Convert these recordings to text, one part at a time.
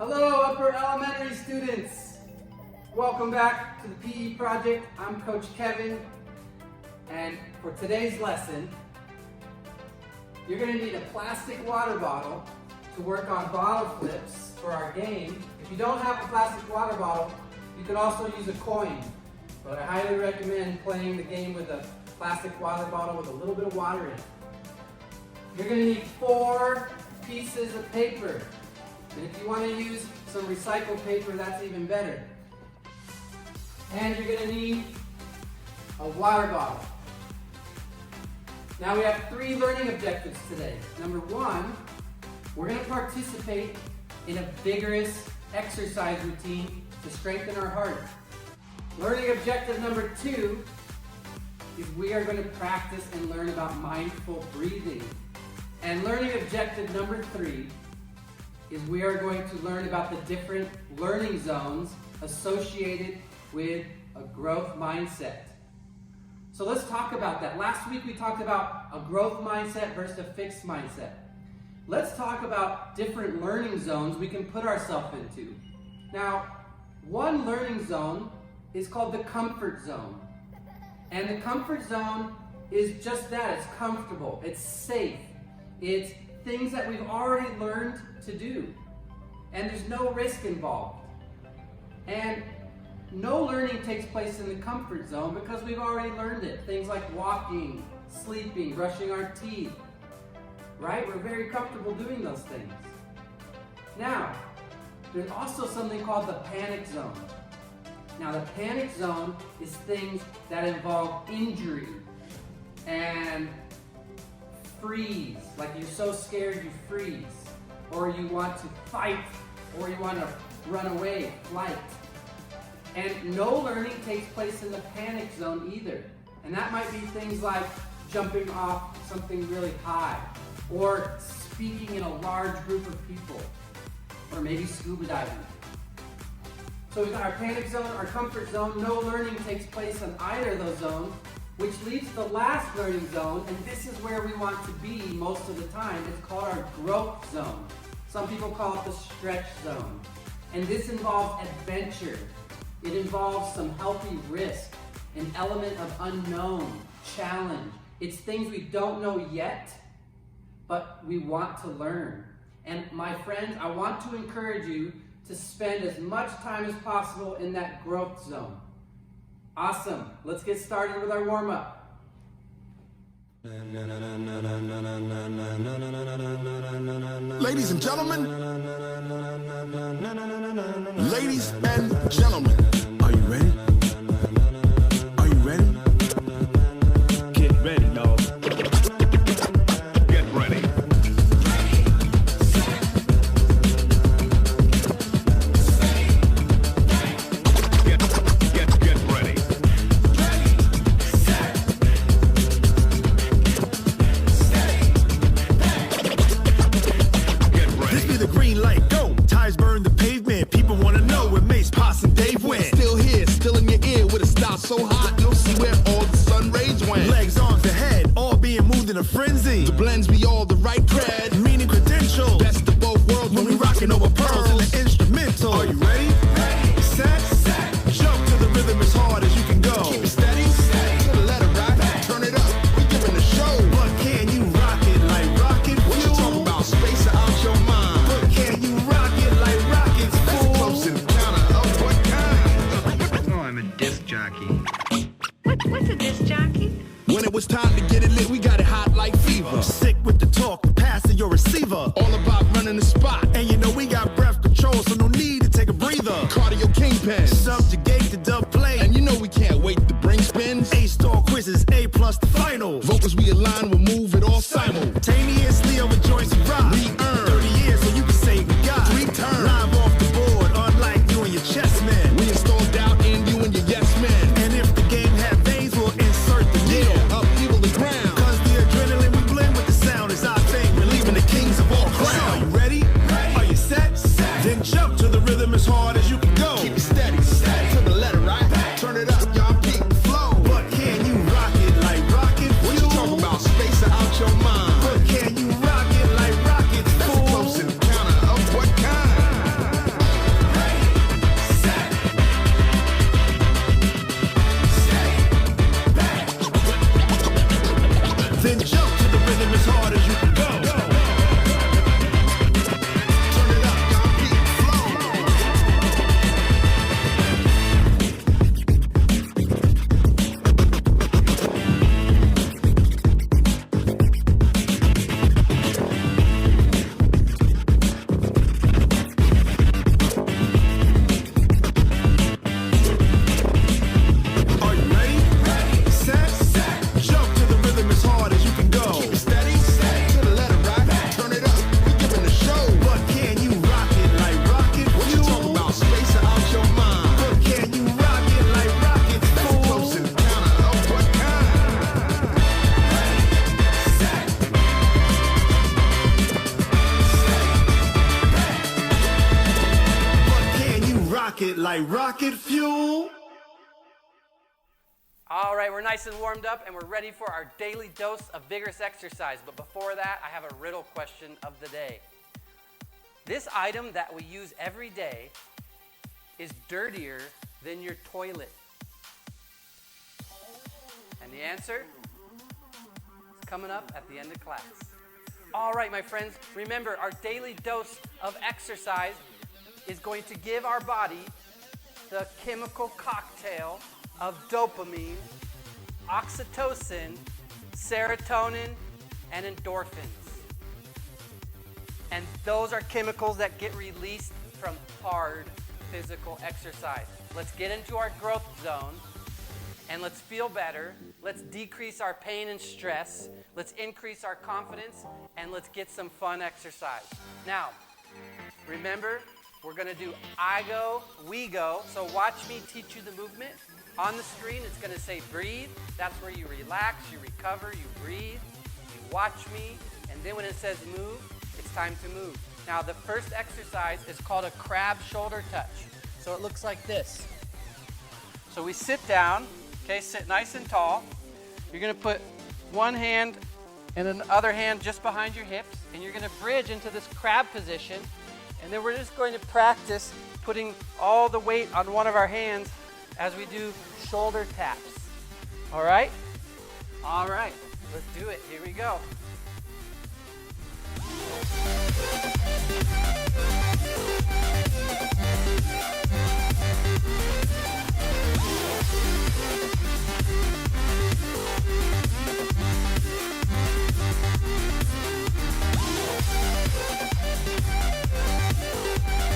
Hello, upper elementary students. Welcome back to the PE project. I'm Coach Kevin, and for today's lesson, you're going to need a plastic water bottle to work on bottle flips for our game. If you don't have a plastic water bottle, you can also use a coin, but I highly recommend playing the game with a plastic water bottle with a little bit of water in it. You're going to need 4 pieces of paper. And if you want to use some recycled paper, that's even better. And you're going to need a water bottle. Now we have 3 learning objectives today. Number 1, we're going to participate in a vigorous exercise routine to strengthen our heart. Learning objective number 2 is we are going to practice and learn about mindful breathing. And learning objective number 3 is we are going to learn about the different learning zones associated with a growth mindset. So let's talk about that. Last week we talked about a growth mindset versus a fixed mindset. Let's talk about different learning zones we can put ourselves into. Now, one learning zone is called the comfort zone. And the comfort zone is just that. It's comfortable. It's safe. It's things that we've already learned to do. And there's no risk involved. And no learning takes place in the comfort zone because we've already learned it. Things like walking, sleeping, brushing our teeth. Right? We're very comfortable doing those things. Now, there's also something called the panic zone. Now, the panic zone is things that involve injury and freeze, like you're so scared you freeze, or you want to fight, or you want to run away, flight. And no learning takes place in the panic zone either. And that might be things like jumping off something really high, or speaking in a large group of people, or maybe scuba diving. So we've got our panic zone, our comfort zone. No learning takes place in either of those zones, which leads to the last learning zone, and this is where we want to be most of the time. It's called our growth zone. Some people call it the stretch zone. And this involves adventure. It involves some healthy risk, an element of unknown, challenge. It's things we don't know yet, but we want to learn. And my friends, I want to encourage you to spend as much time as possible in that growth zone. Awesome. Let's get started with our warm-up. Ladies and gentlemen, are you ready? Are you ready? Get ready, dog. Get ready. Get ready. This be the green light, go. Tires burn the pavement. People want to know where Mace, Poss, and Dave went. Still here, still in your ear with a style so hot, you'll see where all the sun rays went. Legs, arms, the head, all being moved in a frenzy. The blends be all the right cred, meaning credentials. Best of both worlds when we rockin' over pearls in the instrumental. Are you ready? Set, jump to the rhythm as hard as you can go. Keep it steady, to the letter right. Turn it up, we giving a show. But can you rock it like rocket fuel? What you talking about? Space out your mind. But can you rock it like rockets fuel? That's close encounter of what kind? Oh, I'm a disc jockey. What's a disc jockey? When it was time to get it lit, we got it hot like fever. Sick with the talk, the pass in your receiver. All about running the spot. And you know we got breath control, so no need to take a breather. Cardio kingpin, subjugate the dub play. And you know we can't wait to bring spins. A-star quizzes, A+ the final. Vocals we align, we'll move it all simultaneously over joints and rock. We earn 30 years, so you can say we got 3 turns. Live off the board, unlike you and your chess man. We install doubt in you and your yes man. And if the game had veins, we'll insert the needle. Upheaval the ground. Cause the adrenaline we blend with the sound is our thing. Relieving the kings of all crowns. Are you ready? Are you set? Then jump to the rhythm as hard as you can go. Keep it steady, to the letter right. Turn it up, y'all keep the flow. But can you rock it like rocket fuel? What you talking about? Space like rocket fuel. All right, we're nice and warmed up and we're ready for our daily dose of vigorous exercise. But before that, I have a riddle question of the day. This item that we use every day is dirtier than your toilet. And the answer is coming up at the end of class. All right, my friends, remember our daily dose of exercise is going to give our body the chemical cocktail of dopamine, oxytocin, serotonin, and endorphins. And those are chemicals that get released from hard physical exercise. Let's get into our growth zone and let's feel better. Let's decrease our pain and stress. Let's increase our confidence and let's get some fun exercise. Now, remember, we're going to do I go, we go. So watch me teach you the movement. On the screen, it's going to say breathe. That's where you relax, you recover, you breathe. You watch me. And then when it says move, it's time to move. Now, the first exercise is called a crab shoulder touch. So it looks like this. So we sit down, okay, sit nice and tall. You're going to put one hand and then the other hand just behind your hips. And you're going to bridge into this crab position. And then we're just going to practice putting all the weight on one of our hands as we do shoulder taps. All right? All right, let's do it. Here we go.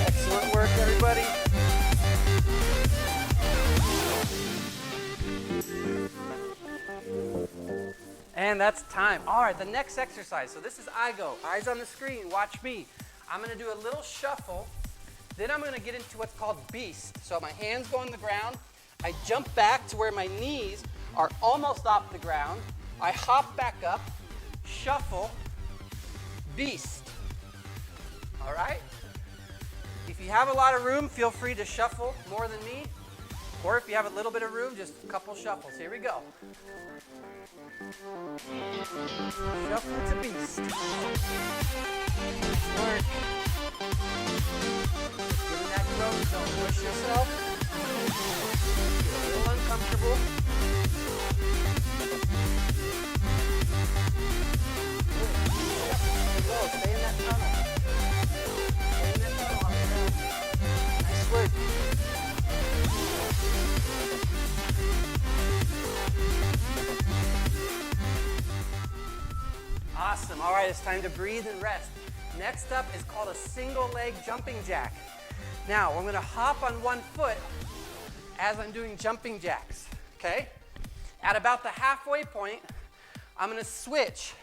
Excellent work, everybody. And that's time. All right, the next exercise. So this is I go. Eyes on the screen. Watch me. I'm going to do a little shuffle. Then I'm going to get into what's called beast. So my hands go on the ground. I jump back to where my knees are almost off the ground. I hop back up, shuffle, beast. All right? If you have a lot of room, feel free to shuffle more than me. Or if you have a little bit of room, just a couple shuffles. Here we go. Shuffle to beast. Work. Get in that growth zone. Push yourself. Get a little uncomfortable. Good. Stay in that tunnel. Stay in that tunnel. Nice work. Awesome. All right, it's time to breathe and rest. Next up is called a single leg jumping jack. Now, I'm going to hop on one foot as I'm doing jumping jacks, okay? At about the halfway point, I'm going to switch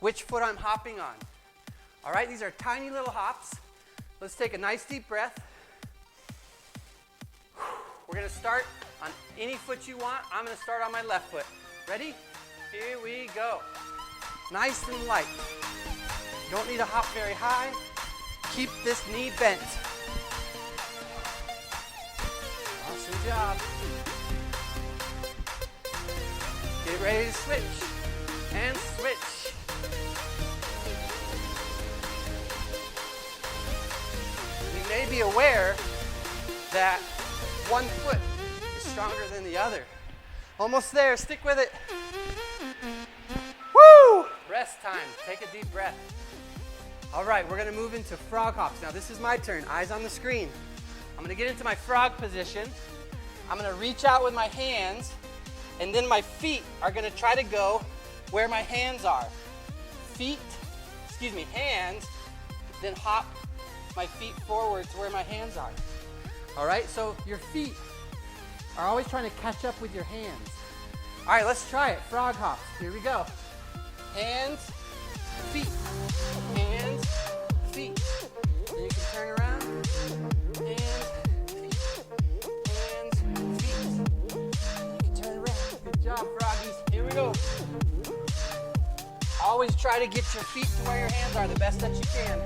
which foot I'm hopping on. All right, these are tiny little hops. Let's take a nice deep breath. We're going to start on any foot you want. I'm going to start on my left foot. Ready? Here we go. Nice and light. Don't need to hop very high. Keep this knee bent. Awesome job. Get ready to switch. And switch. You may be aware that one foot is stronger than the other. Almost there. Stick with it. Woo! Rest time. Take a deep breath. All right, we're going to move into frog hops. Now, this is my turn. Eyes on the screen. I'm going to get into my frog position. I'm going to reach out with my hands, and then my feet are going to try to go where my hands are. Hands, then hop my feet forward to where my hands are. All right, so your feet are always trying to catch up with your hands. All right, let's try it. Frog hops. Here we go. Hands, feet, hands, feet. Then you can turn around. Hands, feet, hands, feet. You can turn around. Good job, froggies. Here we go. Always try to get your feet to where your hands are the best that you can.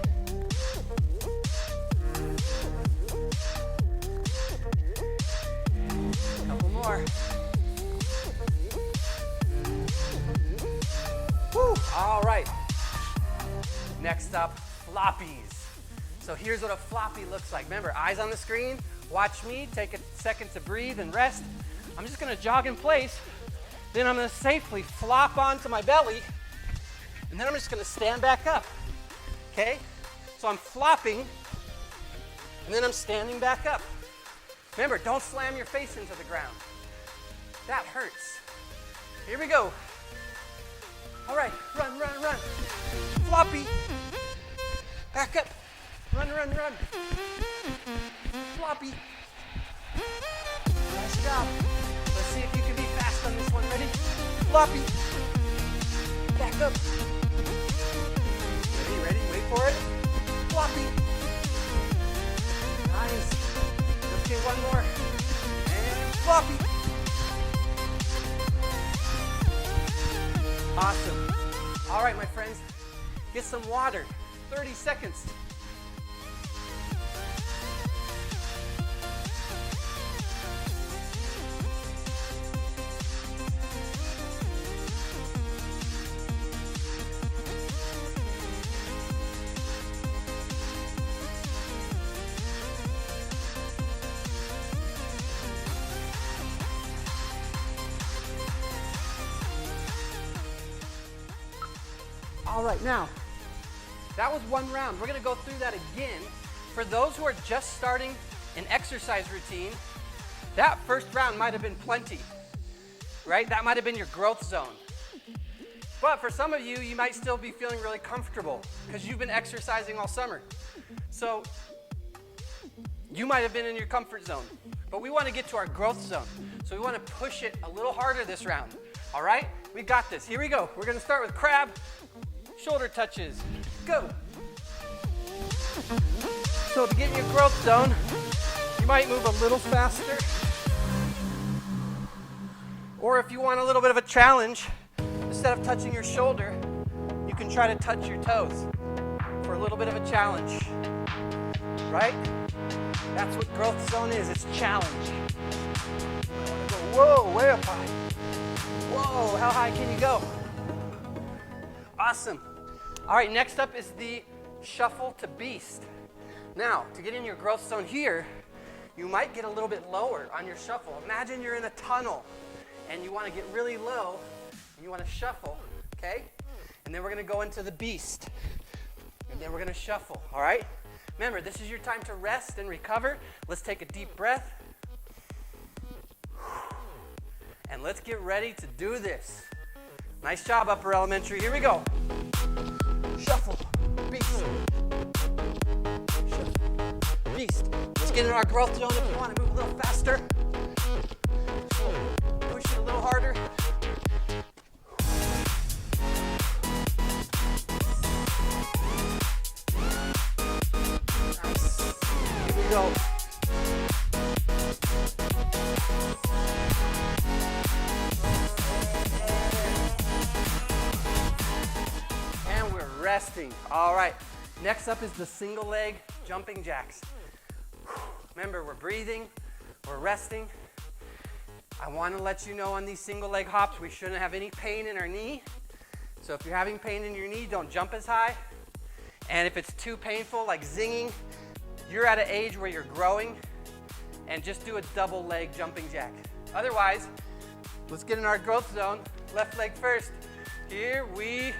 more. Woo. All right. Next up, floppies. So here's what a floppy looks like. Remember, eyes on the screen. Watch me. Take a second to breathe and rest. I'm just going to jog in place. Then I'm going to safely flop onto my belly. And then I'm just going to stand back up. Okay? So I'm flopping. And then I'm standing back up. Remember, don't slam your face into the ground. That hurts. Here we go. All right, run, run, run. Floppy. Back up. Run, run, run. Floppy. Nice job. Let's see if you can be fast on this one. Ready? Floppy. Back up. Ready, ready, wait for it. Floppy. Nice. Let's get one more. And floppy. Awesome. All right, my friends, get some water. 30 seconds. All right, now, that was one round. We're going to go through that again. For those who are just starting an exercise routine, that first round might have been plenty, right? That might have been your growth zone. But for some of you, you might still be feeling really comfortable because you've been exercising all summer. So you might have been in your comfort zone. But we want to get to our growth zone. So we want to push it a little harder this round. All right? We got this. Here we go. We're going to start with crab. Shoulder touches. Go. So to get in your growth zone, you might move a little faster. Or if you want a little bit of a challenge, instead of touching your shoulder, you can try to touch your toes for a little bit of a challenge. Right? That's what growth zone is. It's challenge. Whoa, way up high. Whoa, how high can you go? Awesome. All right, next up is the shuffle to beast. Now, to get in your growth zone here, you might get a little bit lower on your shuffle. Imagine you're in a tunnel and you want to get really low and you want to shuffle, okay? And then we're going to go into the beast. And then we're going to shuffle, all right? Remember, this is your time to rest and recover. Let's take a deep breath. And let's get ready to do this. Nice job, upper elementary. Here we go. Shuffle, beast. Shuffle, beast. Let's get in our growth zone if you want to move a little faster. Push it a little harder. Nice. Here we go. Resting. All right. Next up is the single leg jumping jacks. Remember, we're breathing, we're resting. I want to let you know on these single leg hops, we shouldn't have any pain in our knee. So if you're having pain in your knee, don't jump as high. And if it's too painful, like zinging, you're at an age where you're growing, and just do a double leg jumping jack. Otherwise, let's get in our growth zone. Left leg first. Here we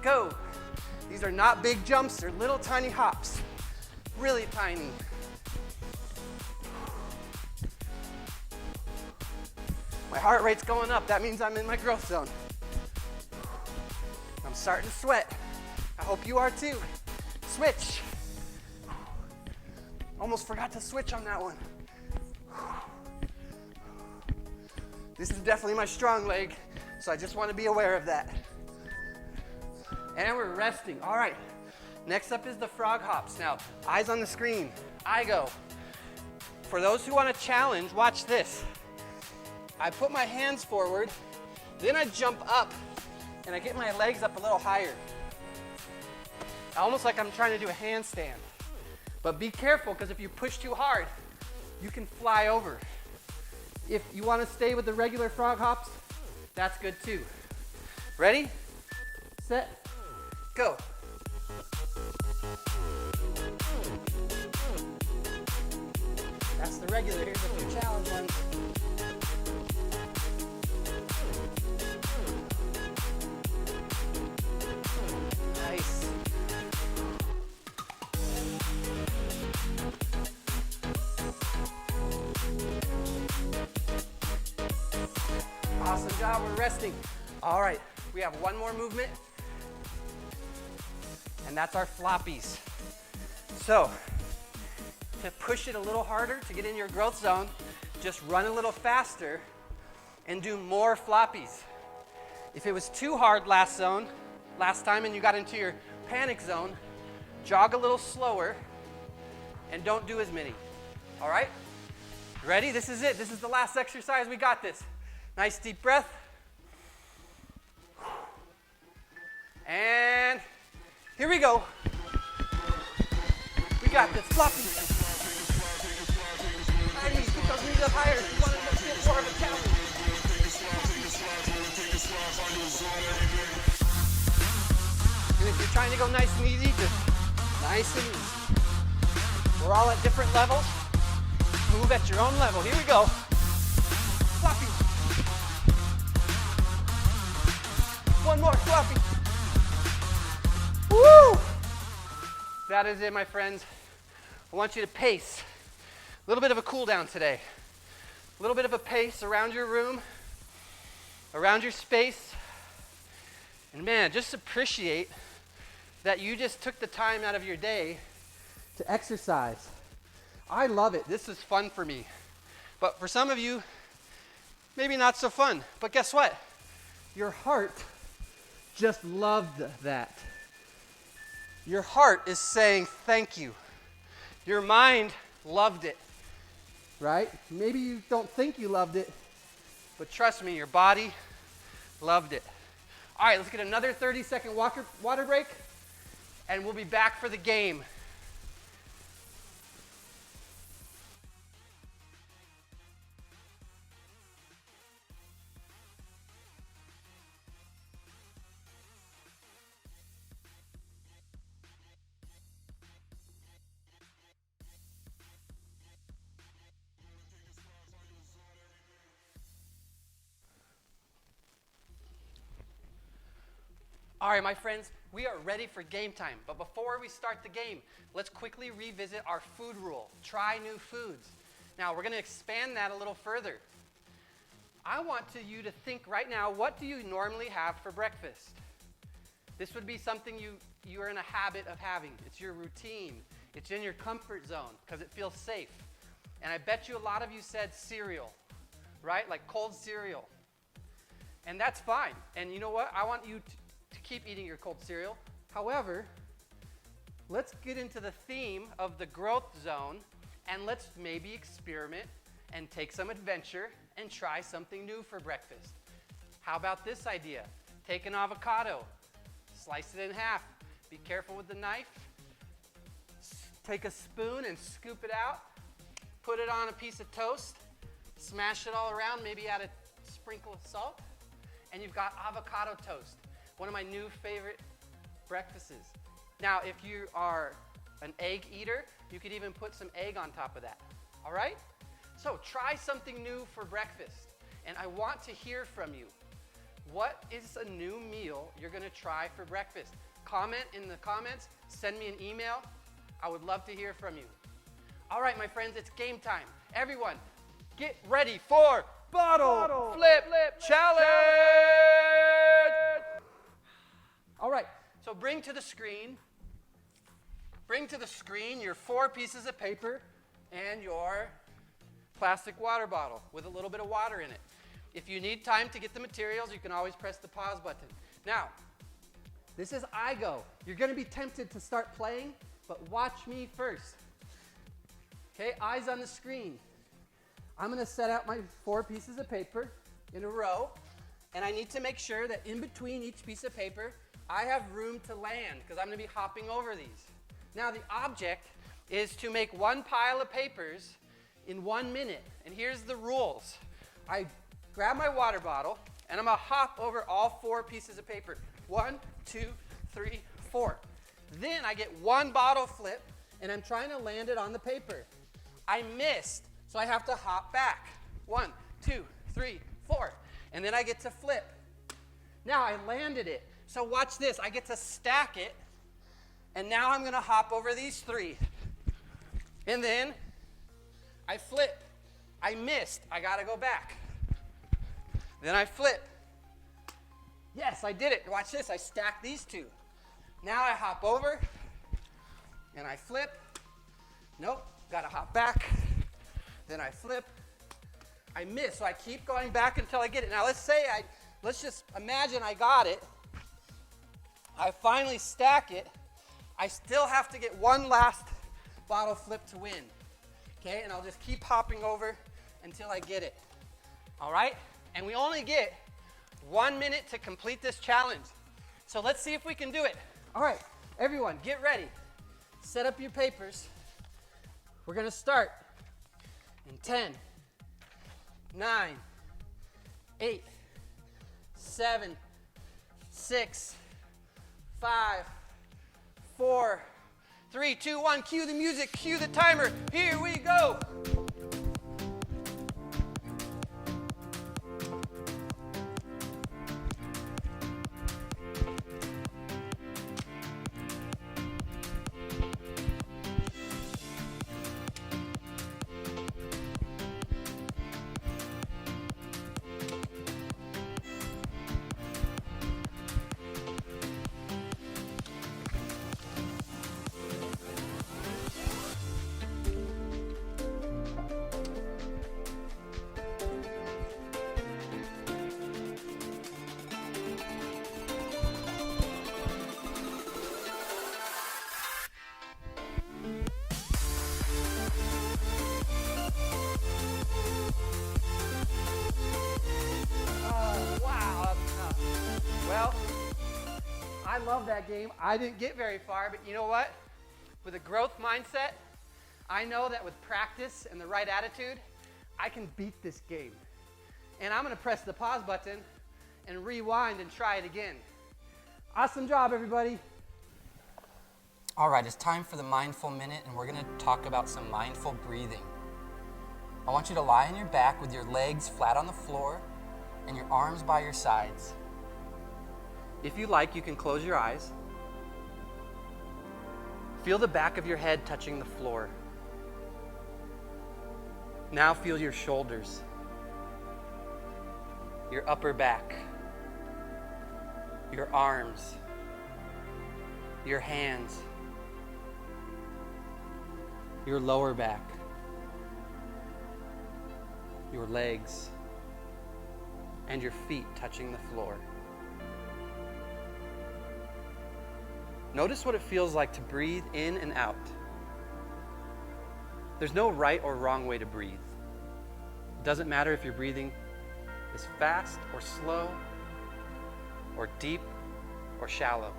go. These are not big jumps, they're little tiny hops. Really tiny. My heart rate's going up. That means I'm in my growth zone. I'm starting to sweat. I hope you are too. Switch. Almost forgot to switch on that one. This is definitely my strong leg, so I just want to be aware of that. And we're resting. All right. Next up is the frog hops. Now, eyes on the screen. I go. For those who want to challenge, watch this. I put my hands forward, then I jump up, and I get my legs up a little higher. Almost like I'm trying to do a handstand. But be careful, because if you push too hard, you can fly over. If you want to stay with the regular frog hops, that's good too. Ready, set, go. That's the regular. Here's a few challenge ones. Nice. Awesome job, we're resting. All right, we have one more movement, and that's our floppies. So, to push it a little harder, to get in your growth zone, just run a little faster and do more floppies. If it was too hard last time and you got into your panic zone, jog a little slower and don't do as many. All right? Ready? This is it. This is the last exercise. We got this. Nice deep breath. And here we go. We got this. Floppy. Knees, get those knees up higher. You want to get more of a challenge. And if you're trying to go nice and easy, just nice and easy. We're all at different levels. Move at your own level. Here we go. Floppy. One more, floppy. Woo! That is it, my friends. I want you to pace. A little bit of a cool down today. A little bit of a pace around your room, around your space. And man, just appreciate that you just took the time out of your day to exercise. I love it. This is fun for me. But for some of you, maybe not so fun. But guess what? Your heart just loved that. Your heart is saying thank you. Your mind loved it, right? Maybe you don't think you loved it, but trust me, your body loved it. All right, let's get another 30-second water break, and we'll be back for the game. All right, my friends, we are ready for game time. But before we start the game, let's quickly revisit our food rule. Try new foods. Now, we're going to expand that a little further. I want you to think right now, what do you normally have for breakfast? This would be something you are in a habit of having. It's your routine. It's in your comfort zone because it feels safe. And I bet you a lot of you said cereal, right? Like cold cereal. And that's fine. And you know what? I want you to keep eating your cold cereal. However, let's get into the theme of the growth zone and let's maybe experiment and take some adventure and try something new for breakfast. How about this idea? Take an avocado, slice it in half. Be careful with the knife. Take a spoon and scoop it out. Put it on a piece of toast. Smash it all around, maybe add a sprinkle of salt. And you've got avocado toast. One of my new favorite breakfasts. Now, if you are an egg eater, you could even put some egg on top of that. All right? So try something new for breakfast. And I want to hear from you. What is a new meal you're going to try for breakfast? Comment in the comments. Send me an email. I would love to hear from you. All right, my friends, it's game time. Everyone, get ready for Bottle Flip Challenge! All right, so bring to the screen your 4 pieces of paper and your plastic water bottle with a little bit of water in it. If you need time to get the materials, you can always press the pause button. Now, this is iGo. You're going to be tempted to start playing, but watch me first. Okay, eyes on the screen. I'm going to set out my 4 pieces of paper in a row, and I need to make sure that in between each piece of paper, I have room to land because I'm going to be hopping over these. Now, the object is to make one pile of papers in 1 minute, and here's the rules. I grab my water bottle, and I'm gonna hop over all 4 pieces of paper. 1, 2, 3, 4. Then I get 1 bottle flip, and I'm trying to land it on the paper. I missed, so I have to hop back. 1, 2, 3, 4. And then I get to flip. Now I landed it. So watch this. I get to stack it, and now I'm gonna hop over these 3. And then I flip. I missed. I gotta go back. Then I flip. Yes, I did it. Watch this. I stack these 2. Now I hop over, and I flip. Nope, gotta hop back. Then I flip. I miss, so I keep going back until I get it. Now let's just imagine I got it. I finally stack it. I still have to get 1 last bottle flip to win. Okay, and I'll just keep hopping over until I get it. All right, and we only get 1 minute to complete this challenge. So let's see if we can do it. All right, everyone, get ready. Set up your papers. We're gonna start in 10, 9, 8, 7, 6, 5, 4, 3, 2, 1. Cue the music, cue the timer. Here we go. Well, I love that game. I didn't get very far, but you know what? With a growth mindset, I know that with practice and the right attitude, I can beat this game. And I'm gonna press the pause button and rewind and try it again. Awesome job, everybody. All right, it's time for the mindful minute, and we're gonna talk about some mindful breathing. I want you to lie on your back with your legs flat on the floor and your arms by your sides. If you like, you can close your eyes. Feel the back of your head touching the floor. Now feel your shoulders, your upper back, your arms, your hands, your lower back, your legs, and your feet touching the floor. Notice what it feels like to breathe in and out. There's no right or wrong way to breathe. It doesn't matter if you're breathing is fast or slow, or deep or shallow.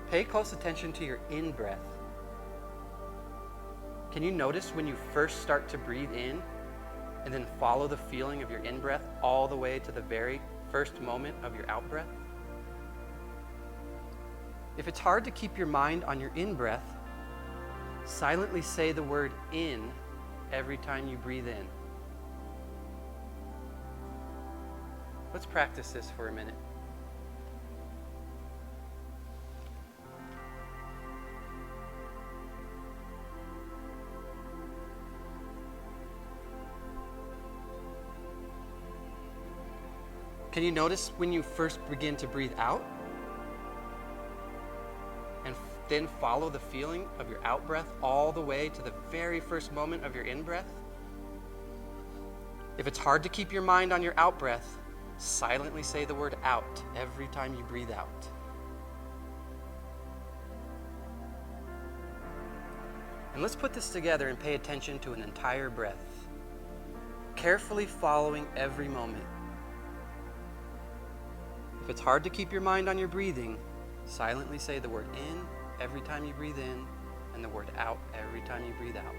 Pay close attention to your in-breath. Can you notice when you first start to breathe in, and then follow the feeling of your in-breath all the way to the very first moment of your out-breath? If it's hard to keep your mind on your in-breath, silently say the word in every time you breathe in. Let's practice this for a minute. Can you notice when you first begin to breathe out? And then follow the feeling of your out-breath all the way to the very first moment of your in-breath? If it's hard to keep your mind on your out-breath, silently say the word out every time you breathe out. And let's put this together and pay attention to an entire breath, carefully following every moment. If it's hard to keep your mind on your breathing, silently say the word in every time you breathe in and the word out every time you breathe out.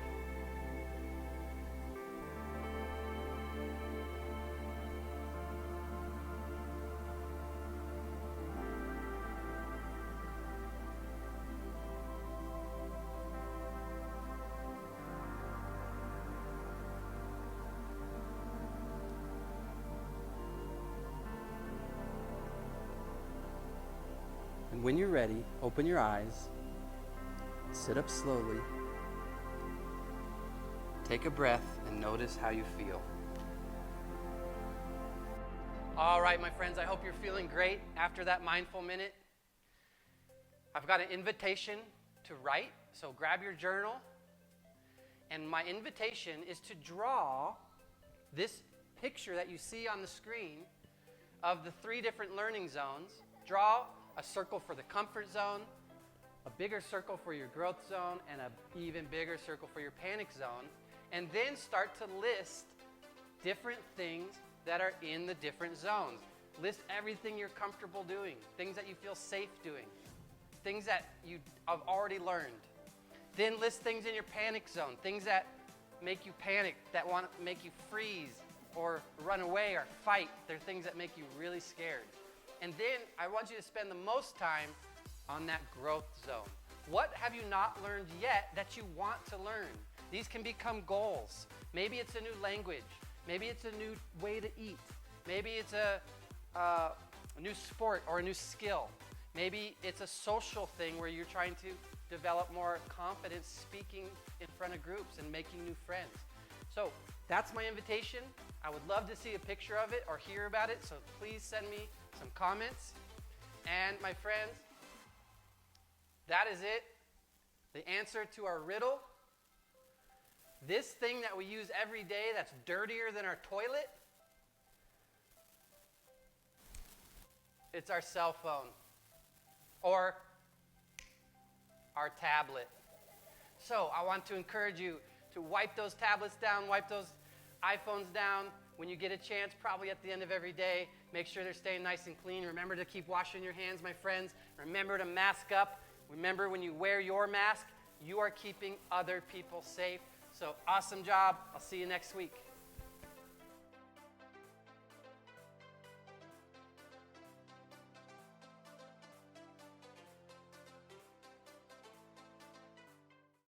And when you're ready, open your eyes, sit up slowly, take a breath, and notice how you feel. All right, my friends, I hope you're feeling great after that mindful minute. I've got an invitation to write, so grab your journal. And my invitation is to draw this picture that you see on the screen of the 3 different learning zones. Draw a circle for the comfort zone, a bigger circle for your growth zone, and an even bigger circle for your panic zone. And then start to list different things that are in the different zones. List everything you're comfortable doing, things that you feel safe doing, things that you have already learned. Then list things in your panic zone, things that make you panic, that want to make you freeze or run away or fight. They're things that make you really scared. And then I want you to spend the most time on that growth zone. What have you not learned yet that you want to learn? These can become goals. Maybe it's a new language. Maybe it's a new way to eat. Maybe it's a new sport or a new skill. Maybe it's a social thing where you're trying to develop more confidence speaking in front of groups and making new friends. So that's my invitation. I would love to see a picture of it or hear about it, so please send me some comments. And my friends, that is it. The answer to our riddle. This thing that we use every day that's dirtier than our toilet, it's our cell phone or our tablet. So I want to encourage you to wipe those tablets down, wipe those iPhones down when you get a chance, probably at the end of every day. Make sure they're staying nice and clean. Remember to keep washing your hands, my friends. Remember to mask up. Remember, when you wear your mask, you are keeping other people safe. So awesome job. I'll see you next week.